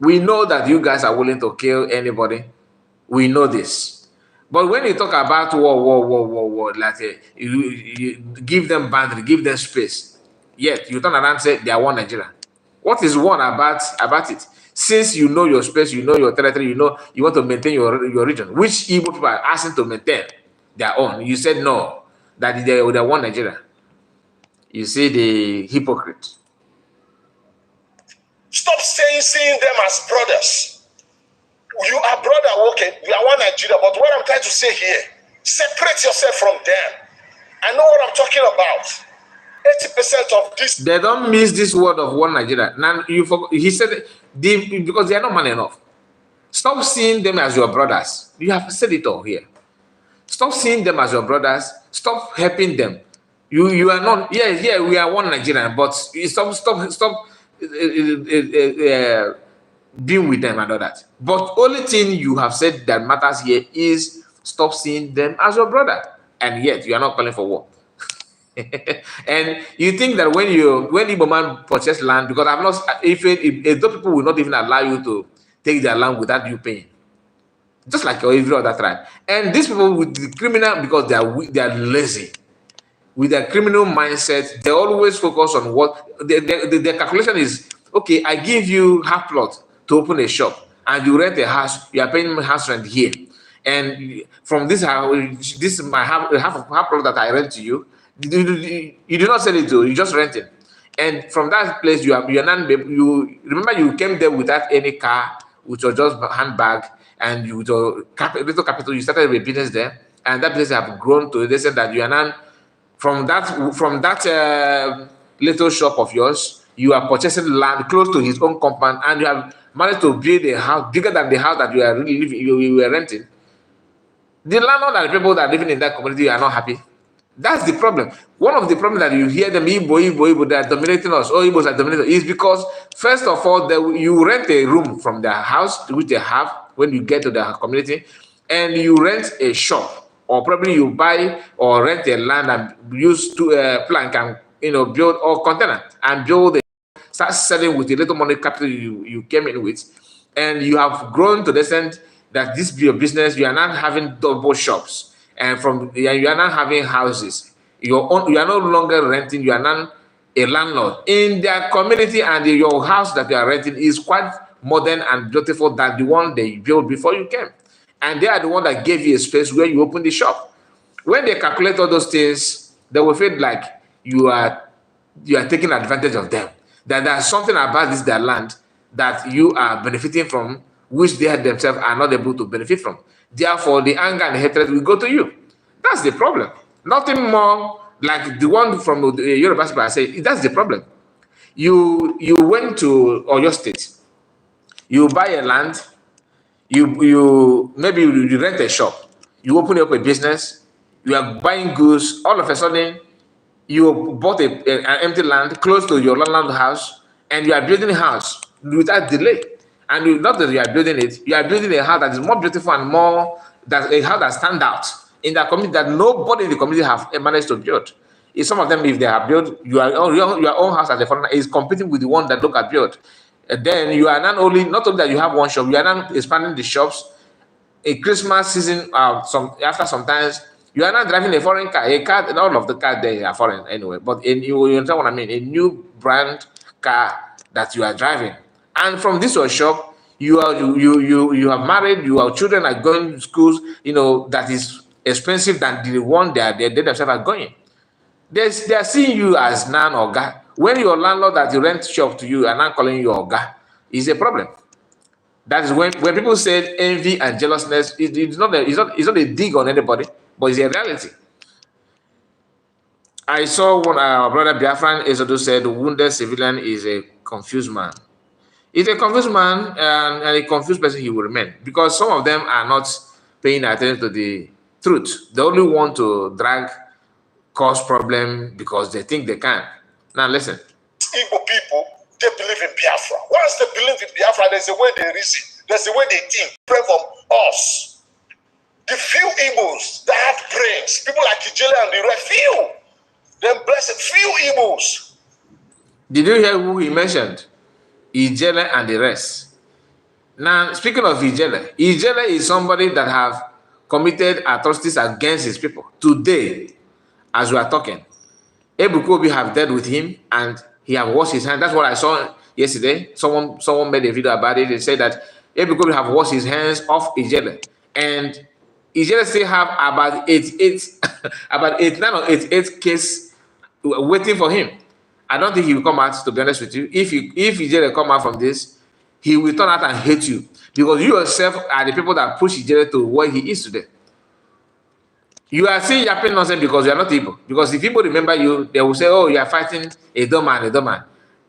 We know that you guys are willing to kill anybody. We know this. But when you talk about war, like you give them boundary, give them space, yet you turn around and say they are one Nigeria. What is one about it? Since you know your space, you know your territory, you know you want to maintain your region, which Igbo people are asking to maintain their own. You said no, that they are one Nigeria. You see the hypocrite. Stop seeing them as brothers. You are brother, okay, we are one Nigeria, but what I'm trying to say here, separate yourself from them. I know what I'm talking about. 80% of this. They don't miss this word of one Nigeria. Now he said because they are not man enough. Stop seeing them as your brothers. You have said it all here. Stop seeing them as your brothers. Stop helping them. You are not. Yeah. We are one Nigerian, but stop being with them and all that. But only thing you have said that matters here is stop seeing them as your brother, and yet you are not calling for war. And you think that when Igbo man purchase land, because I'm not, if those people will not even allow you to take their land without you paying, just like every other tribe. And these people with the criminal, because they are lazy, with their criminal mindset, they always focus on what their calculation is. Okay, I give you half plot to open a shop, and you rent a house. You are paying house rent here, and from this house, this is my half plot that I rent to you. You do not sell it to, you just rent it, and from that place you remember you came there without any car, with your just handbag, and you with your little capital, you started a business there, and that business have grown to the extent that you are now from that little shop of yours, you are purchasing land close to his own compound, and you have managed to build a house bigger than the house that you are really living, you were renting. The landlord and the people that are living in that community are not happy. That's the problem. One of the problems that you hear them, Igbo, they are dominating us, or Igbos are dominating us, is because, first of all, you rent a room from their house, which they have when you get to the community, and you rent a shop, or probably you buy or rent a land and use plank and build or container and build start selling with the little money capital you came in with, and you have grown to the extent that this be your business. You are not having double shops. And you are now having houses. You are no longer renting. You are now a landlord in their community, and your house that you are renting is quite modern and beautiful than the one they built before you came. And they are the one that gave you a space where you open the shop. When they calculate all those things, they will feel like you are taking advantage of them. That there's something about their land that you are benefiting from, which they themselves are not able to benefit from. Therefore, the anger and hatred will go to you. That's the problem. Nothing more like the one from the Yoruba people I say. That's the problem. You went to Oyo State. You buy a land. You maybe you rent a shop. You open up a business. You are buying goods. All of a sudden, you bought an empty land close to your landlord house, and you are building a house without delay. And not that you are building it, you are building a house that is more beautiful and more a house that stands out in the community that nobody in the community have managed to build. If some of them, if they have built, your own house as a foreigner is competing with the one that look at built. And then you are not only that you have one shop, you are now expanding the shops. A Christmas season, after sometimes you are not driving a foreign car. A car, and all of the cars there are foreign anyway. But you understand what I mean? A new brand car that you are driving. And from this shop, you have married, your children are going to schools, that is expensive than the one they themselves are going. They are seeing you as nan oga. When your landlord that you rent shop to you are not calling you oga, is a problem. That is when people say envy and jealousness, it's not a dig on anybody, but it's a reality. I saw one brother Biafran Ezodo said wounded civilian is a confused man. It's a confused man, and a confused person he will remain, because some of them are not paying attention to the truth. They only want to cause problem because they think they can. Now listen. Igbo people, they believe in Biafra. Once they believe in Biafra, there's a way they reason. There's a way they think. Pray from us. The few Igbos that have brains, people like 9jeria and the rest, few. Them blessed few Igbos. Did you hear who he mentioned? 9jeria and the rest. Now, speaking of 9jeria, 9jeria is somebody that have committed atrocities against his people. Today, as we are talking, Ebukobi have dealt with him and he have washed his hands. That's what I saw yesterday. Someone made a video about it. They said that Ebukobi have washed his hands off 9jeria. And 9jeria still have about 89 or 88 cases waiting for him. I don't think he will come out, to be honest with you. If 9jeria come out from this, he will turn out and hate you. Because you yourself are the people that push 9jeria to where he is today. You are still yapping nonsense because you are not Igbo. Because if people remember you, they will say, oh, you are fighting a dumb man.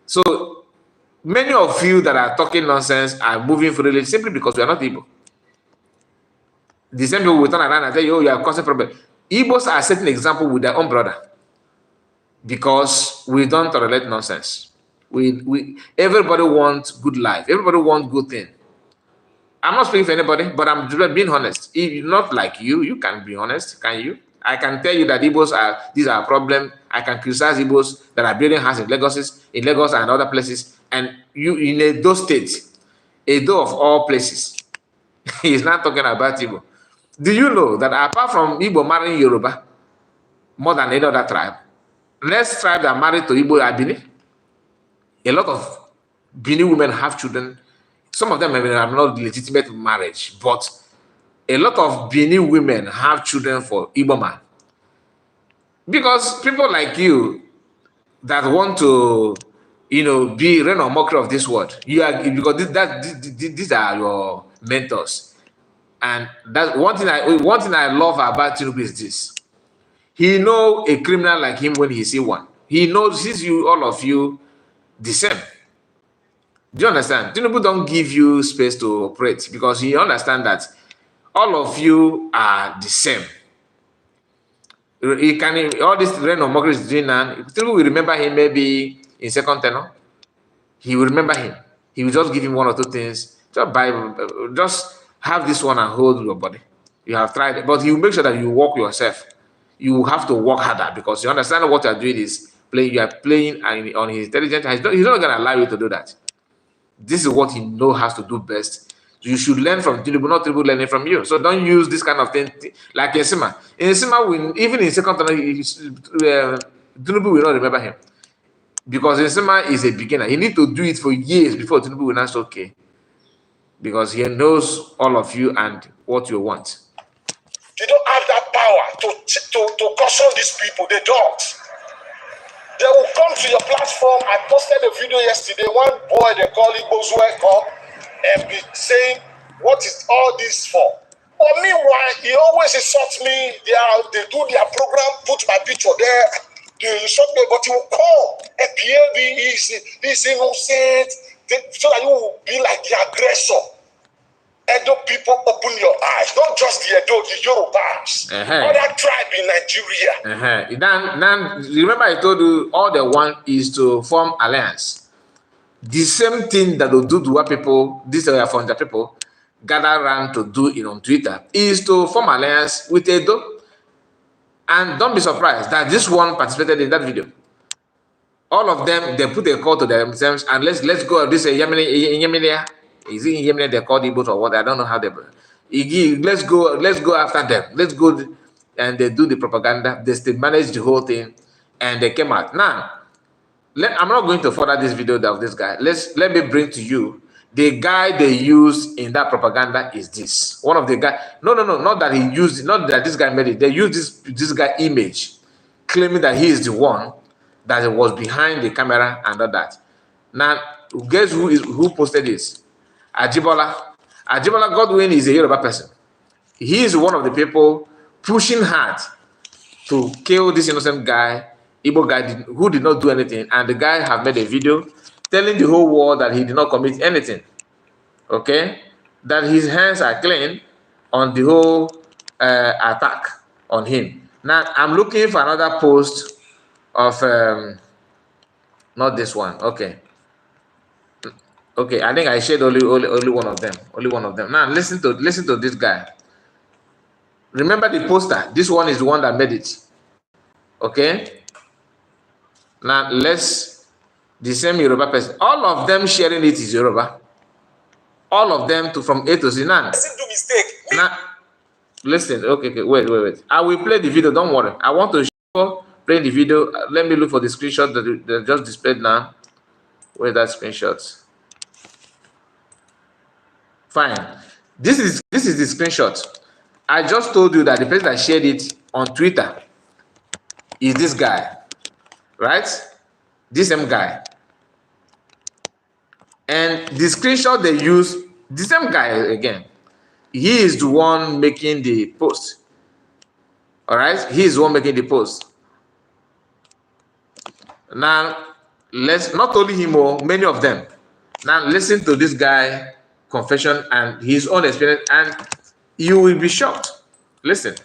So many of you that are talking nonsense are moving freely simply because you are not Igbo. The same people will turn around and tell you, oh, you are causing problem. Igbos are setting example with their own brother. Because we don't tolerate nonsense. Everybody wants good life. Everybody wants good thing. I'm not speaking for anybody, but I'm just being honest. If not like you can be honest, can you? I can tell you that these are a problem. I can criticize Igbos that are building houses in Lagos and other places. And you in Edo State, Edo of all places, he's not talking about Igbo. Do you know that apart from Igbo marrying Yoruba, more than any other tribe, next tribe that married to Igbo are Bini? A lot of Bini women have children. Some of them have not legitimate marriage, but a lot of Bini women have children for Igbo man. Because people like you that want to, be rain or mockery of this world, these are your mentors. And that's one thing I love about Tinubu is this. He knows a criminal like him when he sees one. He sees you, all of you, the same. Do you understand? Tinubu don't give you space to operate because he understands that all of you are the same. All this rain of mockery is doing now. Tinubu will remember him maybe in second tenor. He will remember him. He will just give him one or two things. Just have this one and hold your body. You have tried it, but he will make sure that you work yourself. You have to work harder because you understand what you are doing is playing. You are playing on his intelligence. He's not going to allow you to do that. This is what he knows has to do best. So you should learn from Tinubu, not Tinubu learning from you. So don't use this kind of thing like Nsima. Nsima, even in second term, Tinubu will not remember him. Because Nsima is a beginner. He needs to do it for years before Tinubu will not say okay. Because he knows all of you and what you want. They don't have that power to caution these people. They don't. They will come to your platform. I posted a video yesterday. One boy, they call Igbo's Welcome, and be saying, what is all this for? But meanwhile, he always insults me. They do their program, put my picture there. They insult me, but he will come. FPLB is innocent. So that you will be like the aggressor. Edo people, open your eyes. Not just the Edo, the Yorubas. Other tribe in Nigeria. Now, remember I told you all they want is to form alliance. The same thing that they do to what people, this area from the people, gather around to do it on Twitter, is to form alliance with Edo. And don't be surprised that this one participated in that video. All of them, they put a call to themselves and let's go. This is Yemenia. Is it in Yemen they call Igbos or what? I don't know how they. Let's go after them. Let's go, and they do the propaganda. They still manage the whole thing, and they came out. Now, I'm not going to further this video of this guy. Let me bring to you the guy they used in that propaganda is this. One of the guy. No, not that he used it. Not that this guy made it. They used this guy image, claiming that he is the one that was behind the camera and all that. Now, Guess who posted this? Ajibola. Ajibola Godwin is a Yoruba person. He is one of the people pushing hard to kill this innocent guy, Igbo guy who did not do anything, and the guy have made a video telling the whole world that he did not commit anything. Okay, that his hands are clean on the whole attack on him. Now I'm looking for another post of not this one. Okay, I think I shared only one of them. Only one of them. Now listen to this guy. Remember the poster. This one is the one that made it. Okay. Now let's the same Yoruba person. All of them sharing it is Yoruba. All of them from A to Z. Now, do mistake. Now listen. Okay. Wait. I will play the video. Don't worry. I want to show play the video. Let me look for the screenshot that just displayed now. Where's that screenshot? Fine. This is the screenshot. I just told you that the person that shared it on Twitter is this guy, right? This same guy. And the screenshot they use, the same guy again. He is the one making the post. All right? He is the one making the post. Now, let's not only him, many of them. Now, listen to this guy confession and his own experience, and you will be shocked. Listen.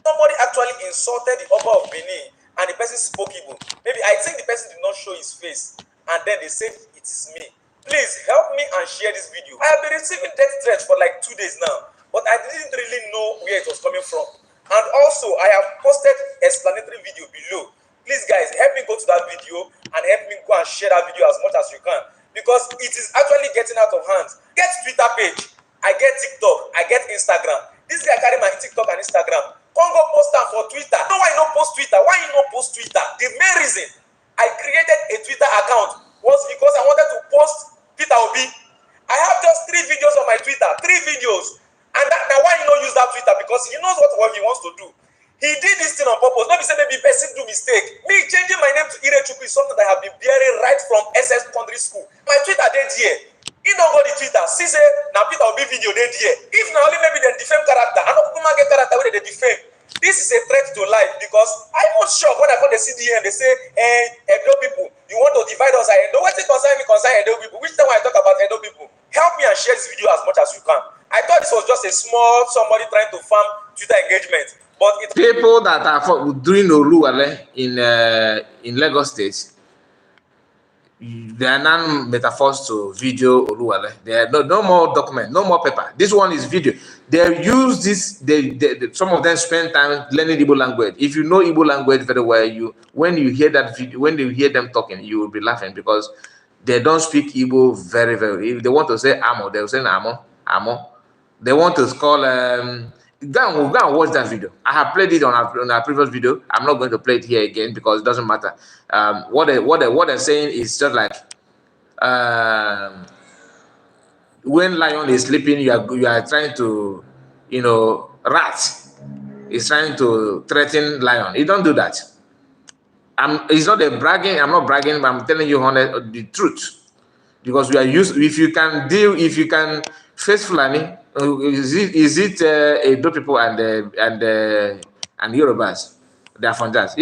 Somebody actually insulted the Oba of Benin and the person spoke Igbo. Maybe I think the person did not show his face and then they said it is me. Please help me and share this video. I have been receiving death threats for like 2 days now, but I didn't really know where it was coming from. And also, I have posted explanatory video below. Please guys, help me go to that video and help me go and share that video as much as you can, because it is actually getting out of hand. Get Twitter page, I get TikTok, I get Instagram. This guy carry my TikTok and Instagram. Congo post am for Twitter. No, why you not post Twitter? Why you not post Twitter? The main reason I created a Twitter account was because I wanted to post Peter Obi. I have just 3 videos on my Twitter, 3 videos. And now why you not use that Twitter? Because he knows what he wants to do. He did this thing on purpose. Not be say maybe person do mistake. Me changing my name to Irechukwu is something that I have been bearing right from SS secondary school. My Twitter dead here. He don't go the Twitter. See say now Peter Obi video dead here. If now only maybe they defame character, I know people get character where they defame. This is a threat to life, because I was shocked when I got the CDM. They say, Edo people, you want to divide us? I know what it concern Edo people. Which time I talk about Edo people? Help me and share this video as much as you can. I thought this was just a small somebody trying to farm Twitter engagement, but it people that are doing Oluwale in Lagos State, they are now metaphors to video Oluwale. There are no more document, no more paper. This one is video. They use this. Some of them spend time learning Igbo language. If you know Igbo language very well, when you hear that video, when you hear them talking, you will be laughing, because they don't speak Igbo very well. If they want to say amo, they will say amo. They want to call go and watch that video. I have played it on our previous video. I'm not going to play it here again because it doesn't matter. What they're saying is just like when lion is sleeping, you are trying to, rat is trying to threaten lion. You don't do that. It's not a bragging. I'm not bragging, but I'm telling you the truth, because we are used. If you can face Fulani. Is it Edo people and Yorubas? They are from that.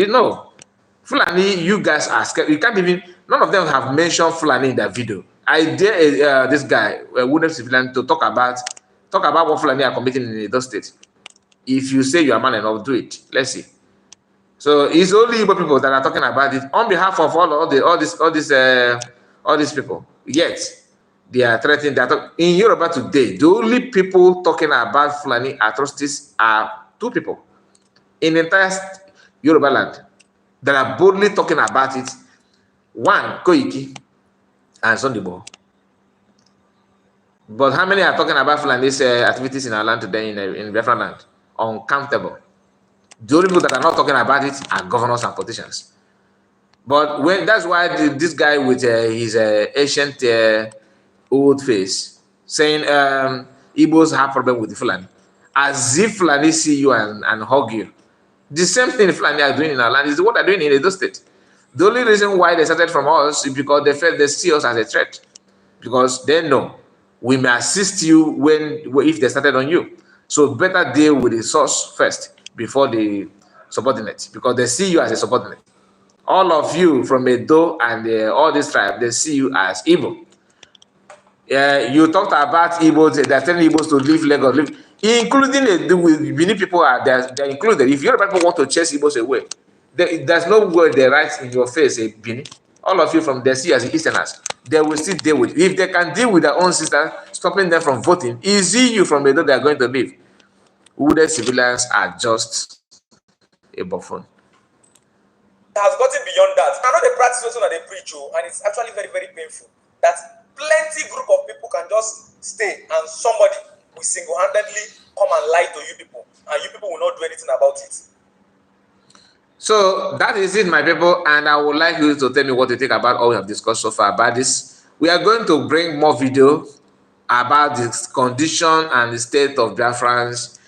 Fulani, you guys are scared. You can't even. None of them have mentioned Fulani in that video. I dare this guy, Wooden Civilian, to talk about what Fulani are committing in Edo State. If you say you are man enough, do it. Let's see. So it's only Igbo people that are talking about it on behalf of all these people. Yet they are threatening that. In Yoruba today, the only people talking about Fulani atrocities are 2 people in the entire Yoruba land that are boldly talking about it. One, Koiki and Sondibo. But how many are talking about Fulani's activities in our land today in Biafran land? Uncountable. The only people that are not talking about it are governors and politicians. But that's why this guy with his ancient old face saying Igbos have problem with the Fulani, as if Fulani see you and hug you. The same thing Fulani are doing in our land is what they're doing in Edo State. The only reason why they started from us is because they felt they see us as a threat. Because they know we may assist you if they started on you. So better deal with the source first before the subordinate, because they see you as a subordinate. All of you from Edo and all this tribe, they see you as Igbo. You talked about Igbos, they're telling Igbos to leave Lagos, including many people they're included. If Yoruba people want to chase Igbos away, there's no word they write in your face, Bini. All of you from the sea as Easterners, they will still deal with it. If they can deal with their own sisters, stopping them from voting, easy you from Edo, they're going to leave. Wounded civilians are just a buffoon. Has gotten beyond that. I know they practice also that they preach, and it's actually very, very painful. That plenty group of people can just stay and somebody will single-handedly come and lie to you people, and you people will not do anything about it. So that is it, my people, and I would like you to tell me what you think about all we have discussed so far about this. We are going to bring more video about the condition and the state of Biafrans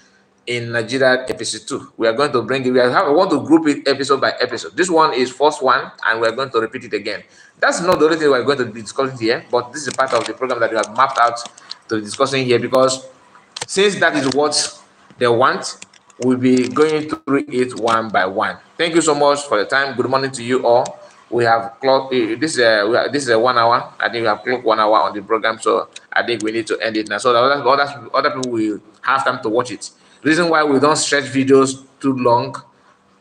in Nigeria episode 2. We are going to bring it. We want to group it episode by episode. This one is first one, and we're going to repeat it again. That's not the only thing we're going to be discussing here, but this is a part of the program that we have mapped out to be discussing here, because since that is what they want, we'll be going through it one by one. Thank you so much for the time. Good morning to you all. We have clocked this is a 1 hour. I think we have clocked 1 hour on the program, so I think we need to end it now, so that other people will have time to watch it. The reason why we don't stretch videos too long,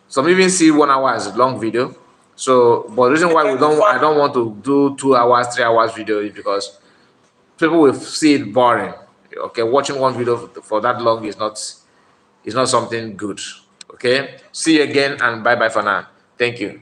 some even see 1 hour as a long video. So, but the reason why I don't want to do 2 hours, 3 hours video is because people will see it boring. Okay, watching one video for that long is not something good. Okay, see you again, and bye bye for now. Thank you.